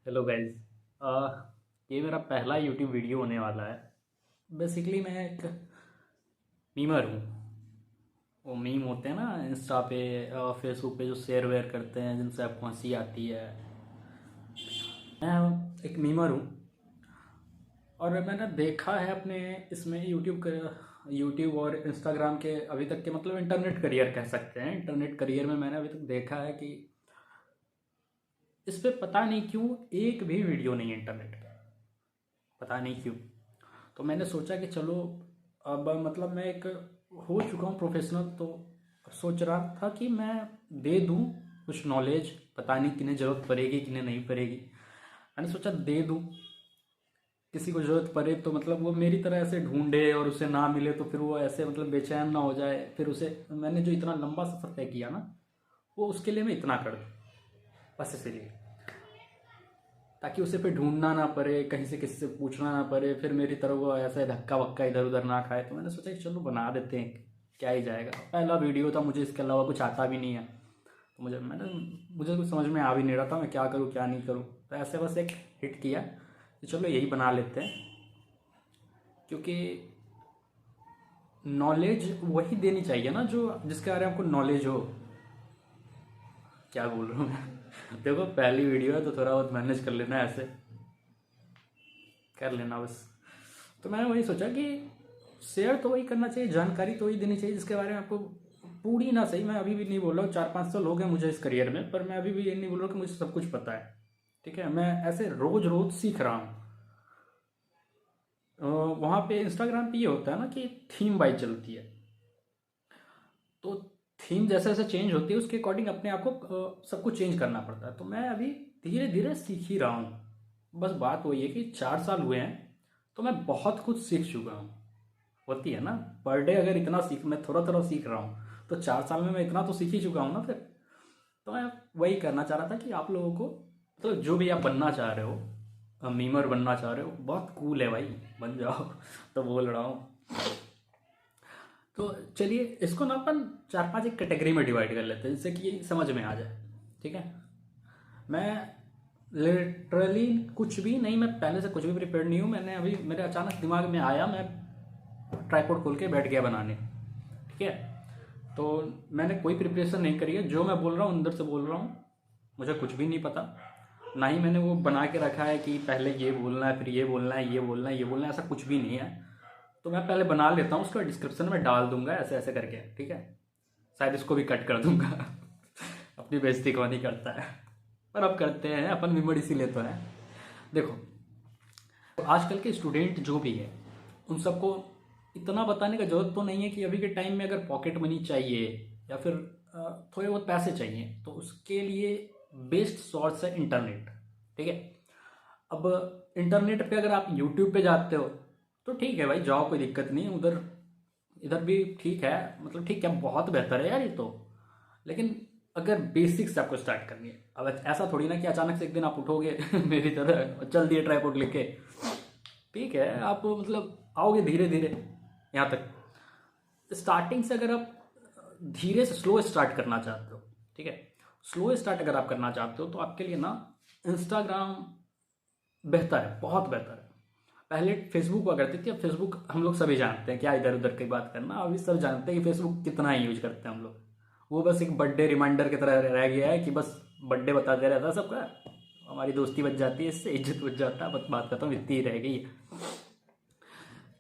Hello guys. ये मेरा पहला यूट्यूब वीडियो होने वाला है। बेसिकली मैं एक मीमर हूँ। वो मीम होते हैं ना इंस्टा पे, फेसबुक पे जो शेयर वेयर करते हैं जिनसे आपको हंसी आती है। मैं एक मीमर हूँ और मैंने देखा है अपने इसमें यूट्यूब और इंस्टाग्राम के अभी तक के मतलब इंटरनेट करियर कह सकते हैं। इंटरनेट करियर में मैंने अभी तक देखा है कि इस पे पता नहीं क्यों एक भी वीडियो नहीं है इंटरनेट पे। पता नहीं क्यों। तो मैंने सोचा कि चलो अब मतलब मैं एक हो चुका हूँ प्रोफेशनल, तो सोच रहा था कि मैं दे दूँ कुछ नॉलेज। पता नहीं किन्हें ज़रूरत पड़ेगी किन्हें नहीं पड़ेगी। मैंने सोचा दे दूँ, किसी को ज़रूरत पड़े तो मतलब वो मेरी तरह ऐसे ढूंढे और उसे ना मिले तो फिर वो ऐसे मतलब बेचैन ना हो जाए। फिर उसे मैंने जो इतना लंबा सफ़र तय किया ना, वो उसके लिए मैं इतना कर दूँ, बस इसीलिए, ताकि उसे फिर ढूंढना ना पड़े, कहीं से किसी से पूछना ना पड़े, फिर मेरी तरह वो ऐसे धक्का वक्का इधर उधर ना खाए। तो मैंने सोचा कि चलो बना देते हैं, क्या ही जाएगा। पहला वीडियो था, मुझे इसके अलावा कुछ आता भी नहीं है। तो मुझे कुछ समझ में आ भी नहीं रहा था मैं क्या करूँ क्या नहीं करूँ। तो ऐसे बस एक हिट किया कि चलो यही बना लेते हैं, क्योंकि नॉलेज वही देनी चाहिए ना जो जिसके बारे में आपको नॉलेज हो। क्या बोल रहा हूँ मैं देखो पहली वीडियो है तो थोड़ा बहुत मैनेज कर लेना, ऐसे कर लेना बस। तो मैंने वही सोचा कि शेयर तो वही करना चाहिए, जानकारी तो वही देनी चाहिए जिसके बारे में आपको पूरी ना सही। मैं अभी भी नहीं बोल रहा हूँ, 4-5 साल हो गए मुझे इस करियर में, पर मैं अभी भी ये नहीं बोल रहा कि मुझे सब कुछ पता है। ठीक है, मैं ऐसे रोज रोज सीख रहा हूँ। वहाँ पे इंस्टाग्राम पे ये होता है ना कि थीम वाइज चलती है। तो थीम जैसे जैसे चेंज होती है उसके अकॉर्डिंग अपने आप को सब कुछ चेंज करना पड़ता है। तो मैं अभी धीरे धीरे सीख ही रहा हूँ। बस बात वही है कि 4 साल हुए हैं तो मैं बहुत कुछ सीख चुका हूँ। होती है ना, पर डे अगर इतना सीख, मैं थोड़ा थोड़ा सीख रहा हूँ तो 4 साल में मैं इतना तो सीख ही चुका हूँ ना फिर। तो मैं वही करना चाह रहा था कि आप लोगों को, तो जो भी आप बनना चाह रहे हो, मीमर बनना चाह रहे हो, बहुत कूल है भाई, बन जाओ तो बोल रहा हूँ। तो चलिए इसको ना अपन 4-5 एक कैटेगरी में डिवाइड कर लेते हैं जिससे कि ये समझ में आ जाए। ठीक है, मैं लिटरली कुछ भी नहीं, मैं पहले से कुछ भी प्रिपेयर नहीं हूँ। मैंने अभी मेरे अचानक दिमाग में आया, मैं ट्राईपोड खोल के बैठ गया बनाने। ठीक है, तो मैंने कोई प्रिपरेशन नहीं करी है, जो मैं बोल रहा हूँ अंदर से बोल रहा हूँ। मुझे कुछ भी नहीं पता, ना ही मैंने वो बना के रखा है कि पहले ये बोलना है फिर ये बोलना है ये बोलना है ये बोलना है, ऐसा कुछ भी नहीं है। तो मैं पहले बना लेता हूँ, उसका डिस्क्रिप्शन में डाल दूंगा ऐसे ऐसे करके। ठीक है, शायद इसको भी कट कर दूंगा अपनी बेइज्जती कौन ही करता है, पर अब करते हैं, अपन मेमोरी इसीलिए तो है। देखो, तो आजकल के स्टूडेंट जो भी है उन सबको इतना बताने का जरूरत तो नहीं है कि अभी के टाइम में अगर पॉकेट मनी चाहिए या फिर थोड़े बहुत पैसे चाहिए तो उसके लिए बेस्ट सोर्स है इंटरनेट। ठीक है, अब इंटरनेट पे अगर आप यूट्यूब पे जाते हो तो ठीक है भाई, जाओ, कोई दिक्कत नहीं है उधर। इधर भी ठीक है, मतलब ठीक है, बहुत बेहतर है यार ये तो। लेकिन अगर बेसिक से आपको स्टार्ट करनी है, अब ऐसा थोड़ी ना कि अचानक से एक दिन आप उठोगे मेरी तरह और चल दिए ट्राईपोड लेके। ठीक है, आप मतलब आओगे धीरे धीरे यहाँ तक। स्टार्टिंग से अगर आप धीरे से स्लो स्टार्ट करना चाहते हो, ठीक है, स्लो स्टार्ट अगर आप करना चाहते हो तो आपके लिए ना इंस्टाग्राम बेहतर है, बहुत बेहतर है। पहले फेसबुक हुआ करती थी, अब फेसबुक हम लोग सभी जानते हैं, क्या इधर उधर की बात करना, अभी सब जानते हैं कि फेसबुक कितना ही यूज करते हैं हम लोग। वो बस एक बर्थडे रिमाइंडर की तरह रह गया है कि बस बर्थडे बताते रहता है सबका, हमारी दोस्ती बच जाती है, इससे इज्जत बच जाता है, बस बात खत्म, इतनी ही रह गई है।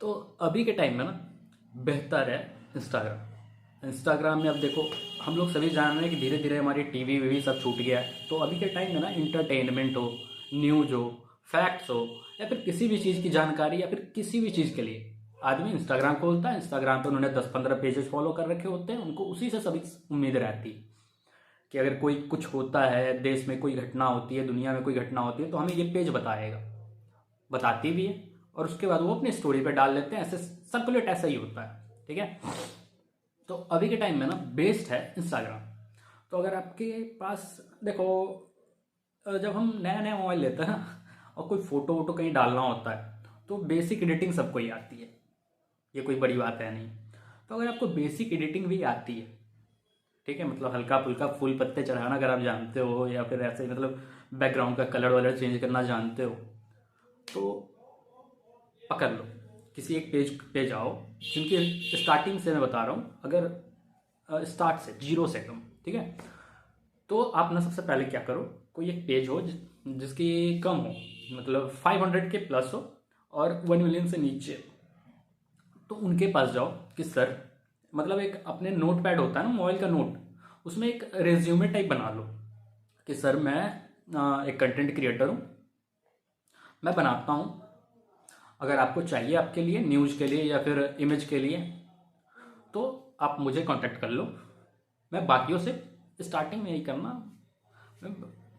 तो अभी के टाइम में ना बेहतर है इंस्टाग्राम। इंस्टाग्राम में अब देखो, हम लोग सभी जान रहे हैं कि धीरे धीरे हमारी टीवी वीवी सब छूट गया है। तो अभी के टाइम में ना इंटरटेनमेंट हो, न्यूज हो, फैक्ट्स हो, या फिर किसी भी चीज़ की जानकारी, या फिर किसी भी चीज़ के लिए आदमी इंस्टाग्राम खोलता है। इंस्टाग्राम पर उन्होंने 10-15 पेजेस फॉलो कर रखे होते हैं, उनको उसी से सभी उम्मीद रहती है कि अगर कोई कुछ होता है, देश में कोई घटना होती है, दुनिया में कोई घटना होती है, तो हमें ये पेज बताएगा, बताती भी है। और उसके बाद वो अपनी स्टोरी पे डाल लेते हैं, ऐसे सर्कुलेट ऐसा ही होता है। ठीक है, तो अभी के टाइम में ना बेस्ट है इंस्टाग्राम। तो अगर आपके पास देखो, जब हम नया नया मोबाइल लेते हैं ना और कोई फोटो वोटो कहीं डालना होता है तो बेसिक एडिटिंग सबको ही आती है, ये कोई बड़ी बात है नहीं। तो अगर आपको बेसिक एडिटिंग भी आती है, ठीक है, मतलब हल्का फुल्का फूल पत्ते चढ़ाना अगर आप जानते हो, या फिर ऐसे मतलब बैकग्राउंड का कलर वलर चेंज करना जानते हो तो पकड़ लो, किसी एक पेज पे जाओ जिनके स्टार्टिंग से मैं बता रहा हूँ, अगर स्टार्ट से 0 से कम, ठीक है। तो आप ना सबसे पहले क्या करो, कोई एक पेज हो जिसकी कम हो, मतलब 500 के प्लस हो और 1 मिलियन से नीचे, तो उनके पास जाओ कि सर, मतलब एक अपने नोट पैड होता है ना मोबाइल का नोट, उसमें एक रेज्यूमे टाइप बना लो कि सर मैं एक कंटेंट क्रिएटर हूँ, मैं बनाता हूँ, अगर आपको चाहिए आपके लिए न्यूज़ के लिए या फिर इमेज के लिए तो आप मुझे कांटेक्ट कर लो। मैं बाकियों से स्टार्टिंग में यही करना, मैं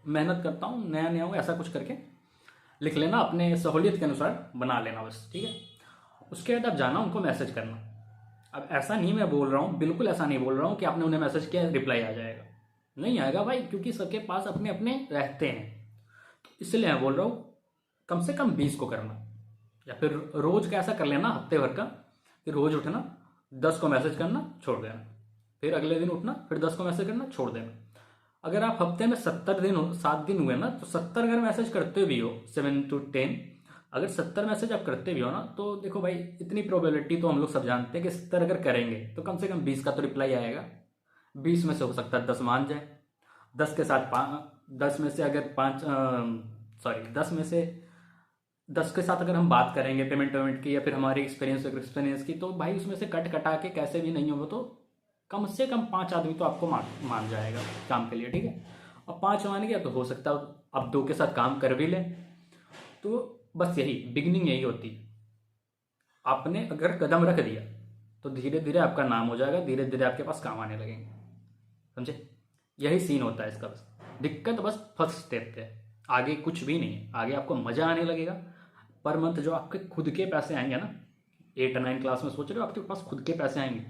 मेहनत करता हूँ, नया नया हूँ, ऐसा कुछ करके लिख लेना, अपने सहूलियत के अनुसार बना लेना बस, ठीक है। उसके बाद आप जाना उनको मैसेज करना। अब ऐसा नहीं मैं बोल रहा हूँ, बिल्कुल ऐसा नहीं बोल रहा हूँ कि आपने उन्हें मैसेज किया रिप्लाई आ जाएगा, नहीं आएगा भाई, क्योंकि सबके पास अपने अपने रहते हैं। तो इसलिए मैं बोल रहा हूँ कम से कम 20 को करना, या फिर रोज का ऐसा कर लेना हफ्ते भर का कि रोज उठना 10 को मैसेज करना छोड़ देना, फिर अगले दिन उठना फिर 10 को मैसेज करना छोड़ देना। अगर आप हफ्ते में 70 दिन हो, 7 दिन हुए ना, तो 70 अगर मैसेज करते भी हो 7 to 10, अगर 70 मैसेज आप करते भी हो ना, तो देखो भाई इतनी प्रोबेबिलिटी तो हम लोग सब जानते हैं कि 70 अगर करेंगे तो कम से कम 20 का तो रिप्लाई आएगा। 20 में से हो सकता है 10 मान जाए, 10 के साथ 10 में से अगर 5 सॉरी 10 के साथ अगर हम बात करेंगे पेमेंट की या फिर हमारी एक्सपीरियंस की, तो भाई उसमें से कट कटा के कैसे भी नहीं होगा तो कम से कम 5 आदमी तो आपको मान जाएगा काम के लिए, ठीक है। और 5 मान गया तो हो सकता है आप 2 के साथ काम कर भी लें। तो बस यही बिगिनिंग यही होती है। आपने अगर कदम रख दिया तो धीरे धीरे आपका नाम हो जाएगा, धीरे धीरे आपके पास काम आने लगेंगे, समझे। यही सीन होता है इसका, बस दिक्कत बस फर्स्ट स्टेप पे है, आगे कुछ भी नहीं है। आगे आपको मजा आने लगेगा, पर मंथ जो आपके खुद के पैसे आएंगे ना, 8 9 क्लास में सोच रहे हो आपके पास खुद के पैसे आएंगे,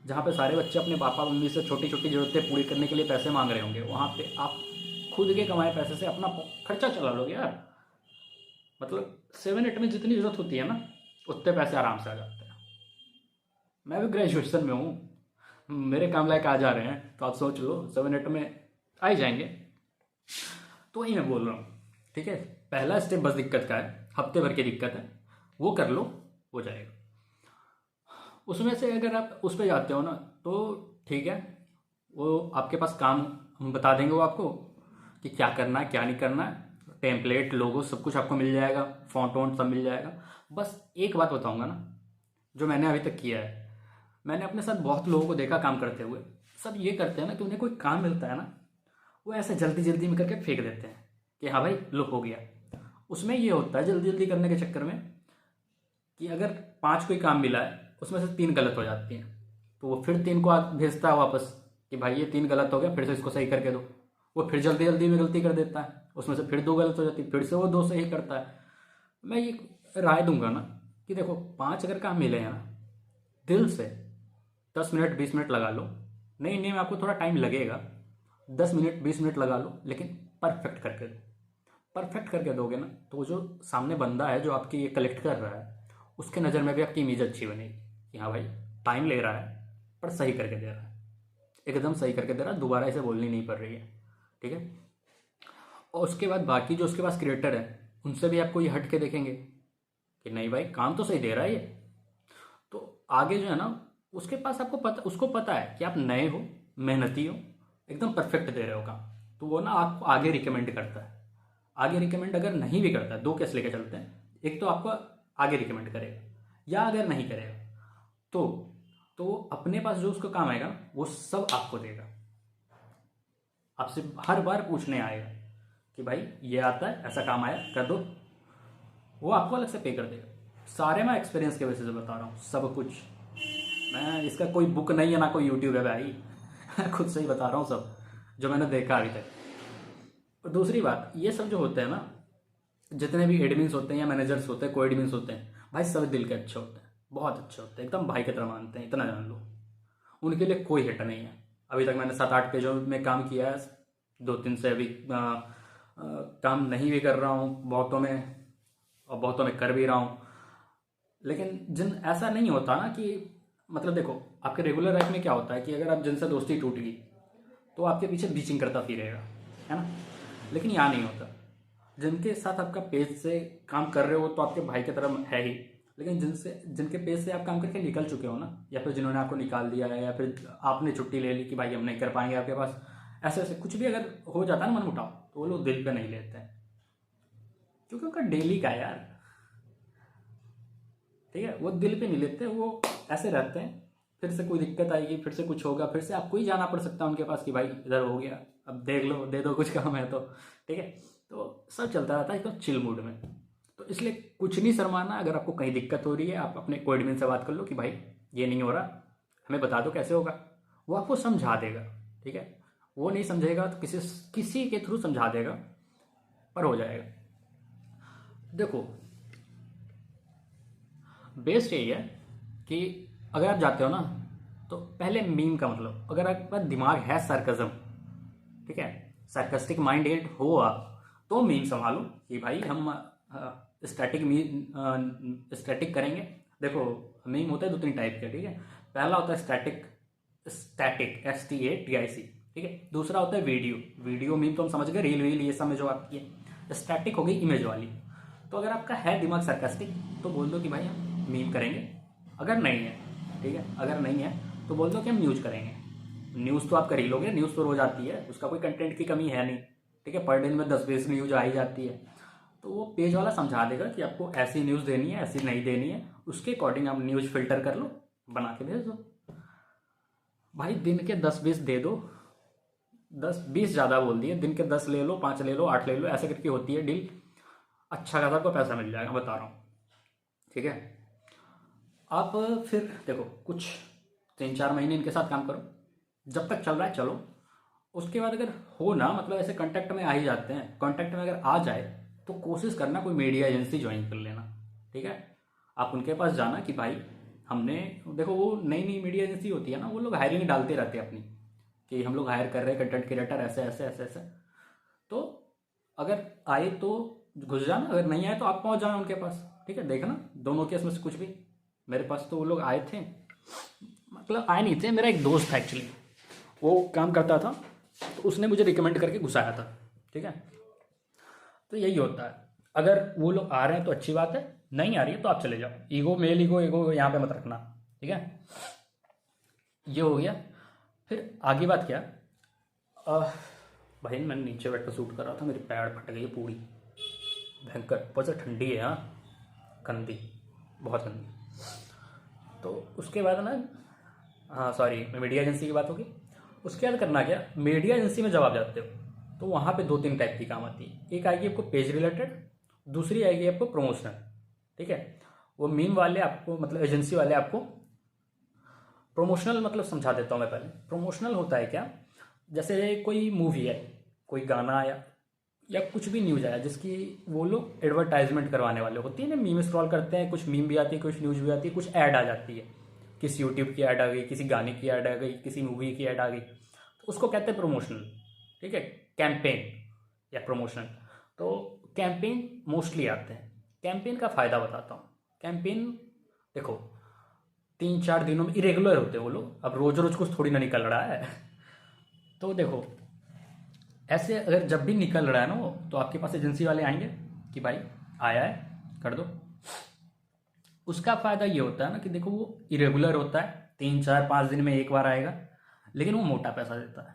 जहाँ पे सारे बच्चे अपने पापा मम्मी से छोटी छोटी जरूरतें पूरी करने के लिए पैसे मांग रहे होंगे, वहाँ पे आप खुद के कमाए पैसे से अपना खर्चा चला लोगे यार। मतलब 7 8 में जितनी जरूरत होती है ना, उतने पैसे आराम से आ जाते हैं। मैं भी ग्रेजुएशन में हूँ, मेरे काम लायक आ जा रहे हैं, तो आप सोच लो 7 8 में आ ही जाएंगे। तो वही मैं बोल रहा हूँ, ठीक है। पहला स्टेप बस दिक्कत का है, हफ्ते भर की दिक्कत है, वो कर लो, हो जाएगा। उसमें से अगर आप उस पर जाते हो ना तो ठीक है, वो आपके पास काम हम बता देंगे, वो आपको कि क्या करना है क्या नहीं करना है, टेम्पलेट लोगो सब कुछ आपको मिल जाएगा, फॉन्ट वॉन्ट सब मिल जाएगा। बस एक बात बताऊंगा ना, जो मैंने अभी तक किया है, मैंने अपने साथ बहुत लोगों को देखा काम करते हुए, सब ये करते हैं ना कि उन्हें कोई काम मिलता है ना, वो ऐसे जल्दी जल्दी में करके फेंक देते हैं कि हाँ भाई लो हो गया। उसमें ये होता है जल्दी जल्दी करने के चक्कर में कि अगर 5 कोई काम मिला है उसमें से 3 गलत हो जाती हैं, तो वो फिर 3 को भेजता है वापस कि भाई ये 3 गलत हो गया, फिर से इसको सही करके दो। वो फिर जल्दी जल्दी में गलती कर देता है, उसमें से फिर 2 गलत हो जाती है, फिर से वो 2 सही करता है। मैं ये राय दूंगा ना कि देखो 5 अगर काम मिले हैं ना, दिल से 10 मिनट 20 मिनट लगा लो, नहीं नहीं में आपको थोड़ा टाइम लगेगा, 10 मिनट 20 मिनट लगा लो, लेकिन परफेक्ट करके दो। परफेक्ट करके दोगे ना तो जो सामने बंदा है जो आपकी ये कलेक्ट कर रहा है, उसके नज़र में भी आपकी इमेज अच्छी बनेगी कि हाँ भाई टाइम ले रहा है पर सही करके दे रहा है, एकदम सही करके दे रहा है, दोबारा इसे बोलनी नहीं पड़ रही है, ठीक है। और उसके बाद बाकी जो उसके पास क्रिएटर है उनसे भी आपको ये हट के देखेंगे कि नहीं भाई काम तो सही दे रहा है ये। तो आगे जो है ना उसके पास उसको पता है कि आप नए हो, मेहनती हो, एकदम परफेक्ट दे रहे हो काम, तो वो ना आपको आगे रिकमेंड करता है। आगे रिकमेंड अगर नहीं भी करता है, 2 केस लेके चलते हैं, एक तो आपको आगे रिकमेंड करेगा, या अगर नहीं करेगा तो अपने पास जो उसको काम आएगा वो सब आपको देगा, आपसे हर बार पूछने आएगा कि भाई ये आता है, ऐसा काम आया कर दो, वो आपको अलग से पे कर देगा। सारे मैं एक्सपीरियंस के वजह से बता रहा हूँ सब कुछ, मैं इसका कोई बुक नहीं है ना कोई यूट्यूब है भाई खुद से ही बता रहा हूँ सब जो मैंने देखा अभी तक। और दूसरी बात, ये सब जो होते हैं ना, जितने भी एडमिन्स होते हैं या मैनेजर्स होते हैं, को एडमिन्स होते हैं, भाई सब दिल के अच्छे होते हैं, बहुत अच्छे होते हैं, एकदम भाई की तरह मानते हैं, इतना जान लो। उनके लिए कोई हिट नहीं है। अभी तक मैंने 7 8 पेजों में काम किया है, 2 3 से अभी काम नहीं भी कर रहा हूँ बहुतों में, और बहुतों में कर भी रहा हूँ। लेकिन जिन ऐसा नहीं होता ना कि मतलब देखो आपके रेगुलर लाइफ में क्या होता है कि अगर आप जिनसे दोस्ती टूट गई तो आपके पीछे बीचिंग करता फिरेगा, है ना। लेकिन यहाँ नहीं होता। जिनके साथ आपका पेज से काम कर रहे हो तो आपके भाई की तरह है ही, लेकिन जिनके पेज से आप काम करके निकल चुके हो ना, या फिर जिन्होंने आपको निकाल दिया है, या फिर आपने छुट्टी ले ली कि भाई हम नहीं कर पाएंगे आपके पास, ऐसे ऐसे कुछ भी अगर हो जाता है ना मनमुटाव, तो वो लोग दिल पे नहीं लेते हैं, क्योंकि उनका डेली का है यार। ठीक है, वो दिल पे नहीं लेते, वो ऐसे रहते हैं। फिर से कोई दिक्कत आएगी, फिर से कुछ होगा, फिर से आपको ही जाना पड़ सकता है उनके पास कि भाई इधर हो गया, अब देख लो, दे दो कुछ काम है तो। ठीक है, तो सब चलता रहता है एकदम चिल मूड में। तो इसलिए कुछ नहीं शर्माना, अगर आपको कहीं दिक्कत हो रही है आप अपने को एडमिन से बात कर लो कि भाई ये नहीं हो रहा, हमें बता दो कैसे होगा। वो आपको समझा देगा। ठीक है, वो नहीं समझेगा तो किसी किसी के थ्रू समझा देगा, पर हो जाएगा। देखो, बेस्ट यही है कि अगर आप जाते हो ना, तो पहले मीम का मतलब, अगर आपके पास दिमाग है सरकज़म, ठीक है, सार्कास्टिक माइंडेड हो आप, तो मीम संभालो कि भाई हम स्टैटिक करेंगे। देखो, मीम होता है 2-3 टाइप के। ठीक है, पहला होता है स्टैटिक, STATIC। ठीक है, दूसरा होता है वीडियो मीम, तो हम समझ गए, रील वील ये सब में जो आती है। स्टैटिक हो गई इमेज वाली। तो अगर आपका है दिमाग सार्कास्टिक तो बोल दो कि भाई हम मीम करेंगे। अगर नहीं है, ठीक है, अगर नहीं है तो बोल दो कि हम न्यूज़ करेंगे। न्यूज़ तो आप कर ही लोगे, न्यूज़ तो रोज आती है, उसका कोई कंटेंट की कमी है नहीं। ठीक है, पर डे में 10-20 न्यूज़ आ ही जाती है। तो वो पेज वाला समझा देगा कि आपको ऐसी न्यूज़ देनी है, ऐसी नहीं देनी है, उसके अकॉर्डिंग आप न्यूज़ फिल्टर कर लो, बना के भेज दो। भाई दिन के 10-20 दे दो, 10-20 ज़्यादा बोल दिए, दिन के 10 ले लो, 5 ले लो, 8 ले लो, ऐसे करके होती है डील। अच्छा खासा आपको पैसा मिल जाएगा, बता रहा हूँ। ठीक है, आप फिर देखो कुछ 3-4 महीने इनके साथ काम करो, जब तक चल रहा है चलो। उसके बाद अगर हो ना, मतलब ऐसे कांटेक्ट में आ ही जाते हैं, कांटेक्ट में अगर आ जाए तो कोशिश करना कोई मीडिया एजेंसी ज्वाइन कर लेना। ठीक है, आप उनके पास जाना कि भाई हमने, देखो वो नई नई मीडिया एजेंसी होती है ना, वो लोग हायरिंग डालते रहते हैं अपनी, कि हम लोग हायर कर रहे हैं कंटेंट क्रिएटर ऐसे ऐसे ऐसे ऐसे। तो अगर आए तो घुस जाना, अगर नहीं आए तो आप पहुंच जाना उनके पास। ठीक है, देखना दोनों केस में से कुछ भी। मेरे पास तो वो लोग आए थे, मतलब आए नहीं थे, मेरा एक दोस्त था एक्चुअली, वो काम करता था, तो उसने मुझे रिकमेंड करके घुसाया था। ठीक है, तो यही होता है। अगर वो लोग आ रहे हैं तो अच्छी बात है, नहीं आ रही है तो आप चले जाओ। ईगो, मेल ईगो यहाँ पे मत रखना। ठीक है, ये हो गया। फिर आगे बात क्या, भाई मैंने नीचे बैठ कर शूट कर रहा था, मेरी पैर फट गई है पूरी, भयंकर, ऊपर से ठंडी है, हाँ, गंदी, बहुत गंदी। तो उसके बाद ना, हाँ सॉरी, मीडिया एजेंसी की बात होगी। उसके बाद करना क्या, मीडिया एजेंसी में जब आप जाते हो तो वहाँ पे 2-3 टाइप की काम आती है। एक आएगी आपको पेज रिलेटेड, दूसरी आएगी आपको प्रमोशनल। ठीक है, वो मीम वाले आपको, मतलब एजेंसी वाले आपको प्रमोशनल मतलब समझा देता हूँ मैं पहले। प्रमोशनल होता है क्या, जैसे कोई मूवी है, कोई गाना या कुछ भी न्यूज़ आया जिसकी वो लोग एडवर्टाइजमेंट करवाने वाले होती है ना, मीम स्क्रॉल करते हैं, कुछ मीम भी आती है, कुछ न्यूज़ भी आती है, कुछ ऐड आ जाती है, किसी यूट्यूब की ऐड आ गई, किसी गाने की ऐड आ गई, किसी मूवी की ऐड आ गई, तो उसको कहते हैं प्रमोशनल। ठीक है, कैंपेन या प्रमोशनल। तो कैंपेन मोस्टली आते हैं। कैंपेन का फ़ायदा बताता हूँ। कैंपेन देखो 3-4 दिनों में इरेगुलर होते हैं वो लोग, अब रोज रोज कुछ थोड़ी ना निकल रहा है। तो देखो, ऐसे अगर जब भी निकल रहा है ना वो, तो आपके पास एजेंसी वाले आएंगे कि भाई आया है कर दो। उसका फ़ायदा ये होता है ना कि देखो वो इरेगुलर होता है, 3-4-5 दिन में एक बार आएगा, लेकिन वो मोटा पैसा देता है।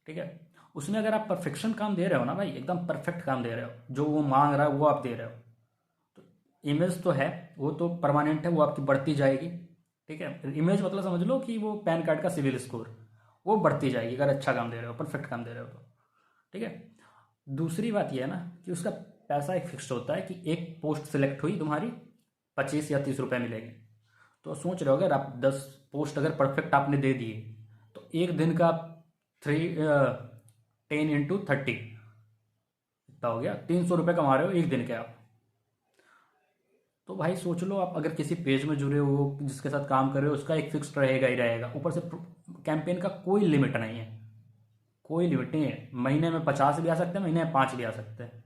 ठीक है, उसमें अगर आप परफेक्शन काम दे रहे हो ना भाई, एकदम परफेक्ट काम दे रहे हो, जो वो मांग रहा है वो आप दे रहे हो, तो इमेज तो है, वो तो परमानेंट है, वो आपकी बढ़ती जाएगी। ठीक है, इमेज मतलब समझ लो कि वो पैन कार्ड का सिविल स्कोर, वो बढ़ती जाएगी अगर अच्छा काम दे रहे हो, परफेक्ट काम दे रहे हो तो। ठीक है, दूसरी बात यह है ना कि उसका पैसा एक फिक्स होता है कि एक पोस्ट सिलेक्ट हुई तुम्हारी, 25 या 30 रुपये मिलेंगे। तो सोच रहे हो अगर आप 10 पोस्ट अगर परफेक्ट आपने दे दिए, तो एक दिन का 10 × 30 इतना हो गया, 300 रुपये कमा रहे हो एक दिन के आप। तो भाई सोच लो, आप अगर किसी पेज में जुड़े हो, जिसके साथ काम कर रहे हो, उसका एक फिक्स रहेगा ही रहेगा। ऊपर से कैंपेन का कोई लिमिट नहीं है, कोई लिमिट नहीं है। महीने में 50 भी आ सकते हैं, महीने में 5 भी आ सकते हैं।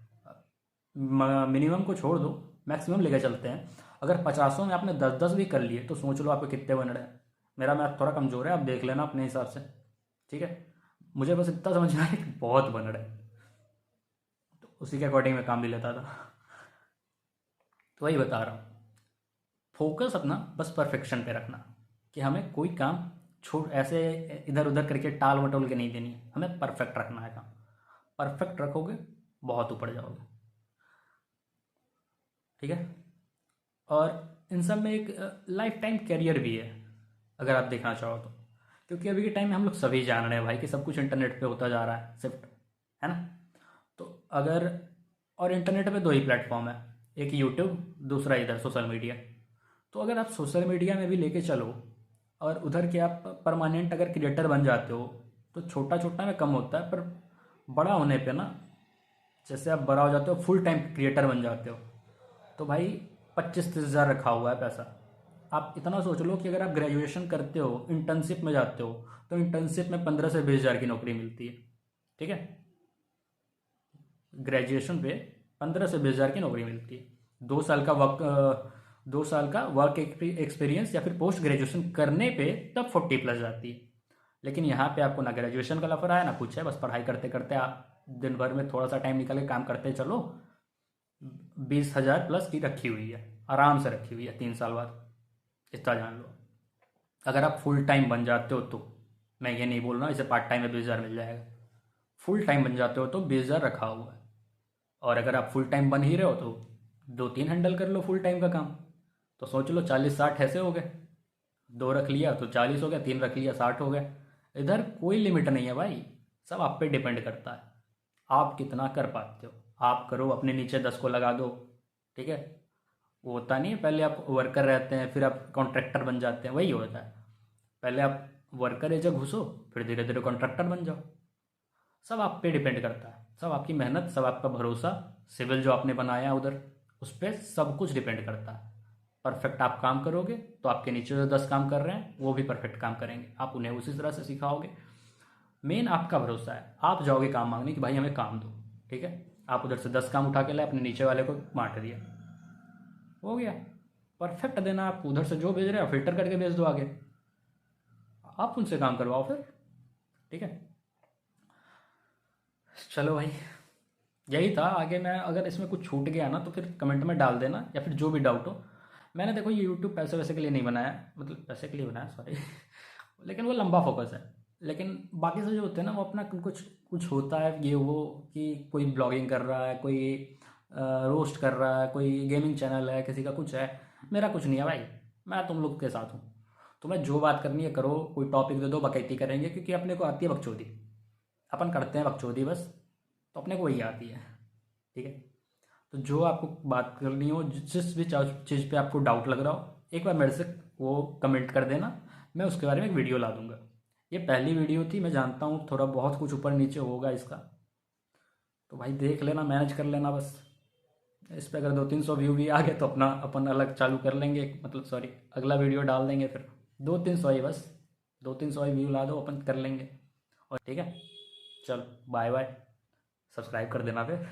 मिनिमम को छोड़ दो, मैक्सिमम लेके चलते हैं। अगर 50 में आपने 10-10 भी कर लिए तो सोच लो आपके कितने बन रहे हैं। मेरा मैथ थोड़ा कमज़ोर है, आप देख लेना अपने हिसाब से। ठीक है, मुझे बस इतना समझ में आया कि बहुत बन रहे हैं। उसी के अकॉर्डिंग मैं काम भी लेता था। तो वही बता रहा हूँ, फोकस अपना बस परफेक्शन पे रखना, कि हमें कोई काम छोड़ ऐसे इधर उधर करके टाल मटोल के नहीं देनी है, हमें परफेक्ट रखना है काम। परफेक्ट रखोगे बहुत ऊपर जाओगे। ठीक है। और इन सब में एक लाइफ टाइम कैरियर भी है, अगर आप देखना चाहो तो। क्योंकि अभी के टाइम में हम लोग सभी जान रहे हैं भाई कि सब कुछ इंटरनेट पे होता जा रहा है शिफ्ट, है ना। तो अगर, और इंटरनेट पे दो ही प्लेटफॉर्म है, एक यूट्यूब, दूसरा इधर सोशल मीडिया। तो अगर आप सोशल मीडिया में भी लेके चलो और उधर के आप परमानेंट अगर क्रिएटर बन जाते हो, तो छोटा छोटा में कम होता है, पर बड़ा होने पे ना, जैसे आप बड़ा हो जाते हो फुल टाइम क्रिएटर बन जाते हो, तो भाई 25-30 हज़ार रखा हुआ है पैसा। आप इतना सोच लो कि अगर आप ग्रेजुएशन करते हो, इंटर्नशिप में जाते हो, तो इंटर्नशिप में 15 से 20 हज़ार की नौकरी मिलती है। ठीक है। ग्रेजुएशन पे 15 से 20 हज़ार की नौकरी मिलती है। 2 साल का वर्क, 2 साल का वर्क एक्सपीरियंस या फिर पोस्ट ग्रेजुएशन करने पे तब 40+ जाती है। लेकिन यहाँ पे आपको ना ग्रेजुएशन का लफड़ा है ना कुछ है, बस पढ़ाई करते करते आप दिन भर में थोड़ा सा टाइम निकाल के काम करते चलो, 20 हज़ार+ की रखी हुई है, आराम से रखी हुई है 3 साल बाद। इतना जान लो। अगर आप फुल टाइम बन जाते हो तो, मैं ये नहीं बोल रहा हूँ इसे पार्ट टाइम में 20 हज़ार मिल जाएगा, फुल टाइम बन जाते हो तो 20 हज़ार रखा हुआ है। और अगर आप फुल टाइम बन ही रहे हो तो 2-3 हैंडल कर लो फुल टाइम का काम। तो सोच लो 40-60 ऐसे हो गए, 2 रख लिया तो 40 हो गया, 3 रख लिया 60 हो गया। इधर कोई लिमिट नहीं है भाई, सब आप पे डिपेंड करता है, आप कितना कर पाते हो। आप करो, अपने नीचे 10 को लगा दो। ठीक है। वो होता नहीं है, पहले आप वर्कर रहते हैं फिर आप कॉन्ट्रैक्टर बन जाते हैं, वही होता है। पहले आप वर्कर एज घुसो, फिर धीरे धीरे कॉन्ट्रैक्टर बन जाओ। सब आप पे डिपेंड करता है, सब आपकी मेहनत, सब आपका भरोसा, सिविल जो आपने बनाया उधर, उस पर सब कुछ डिपेंड करता है। परफेक्ट आप काम करोगे तो आपके नीचे जो 10 काम कर रहे हैं वो भी परफेक्ट काम करेंगे, आप उन्हें उसी तरह से सिखाओगे। मेन आपका भरोसा है, आप जाओगे काम मांगने कि भाई हमें काम दो। ठीक है। आप उधर से 10 काम उठा के लाए, अपने नीचे वाले को बांट दिया, हो गया। परफेक्ट देना, आप उधर से जो भेज रहे हो फिल्टर करके भेज दो आगे, आप उनसे काम करवाओ फिर। ठीक है। चलो भाई, यही था। आगे मैं अगर इसमें कुछ छूट गया ना तो फिर कमेंट में डाल देना, या फिर जो भी डाउट हो। मैंने देखो ये यूट्यूब पैसे वैसे के लिए नहीं बनाया, मतलब पैसे के लिए बनाया सॉरी लेकिन वो लंबा फोकस है। लेकिन बाकी से जो होते हैं ना वो अपना कुछ कुछ होता है ये वो, कि कोई ब्लॉगिंग कर रहा है, कोई रोस्ट कर रहा है, कोई गेमिंग चैनल है, किसी का कुछ है। मेरा कुछ नहीं है भाई, मैं तुम लोग के साथ हूँ। तुम्हें जो बात करनी है करो, कोई टॉपिक दे दो बकैती करेंगे, क्योंकि अपने को आती है बकचोदी, अपन करते हैं बकचोदी बस, तो अपने को वही आती है। ठीक है। तो जो आपको बात करनी हो, जिस भी चीज़ पे आपको डाउट लग रहा हो, एक बार मेरे से वो कमेंट कर देना, मैं उसके बारे में एक वीडियो ला दूंगा। ये पहली वीडियो थी, मैं जानता हूँ थोड़ा बहुत कुछ ऊपर नीचे होगा इसका, तो भाई देख लेना, मैनेज कर लेना बस। इस पर अगर 200-300 व्यू भी आ गए तो अपना अपन अलग चालू कर लेंगे, मतलब सॉरी अगला वीडियो डाल देंगे फिर। 200-300 ही बस, 200-300 ही व्यू ला दो, अपन कर लेंगे। और ठीक है, चलो बाय बाय, सब्सक्राइब कर देना फिर।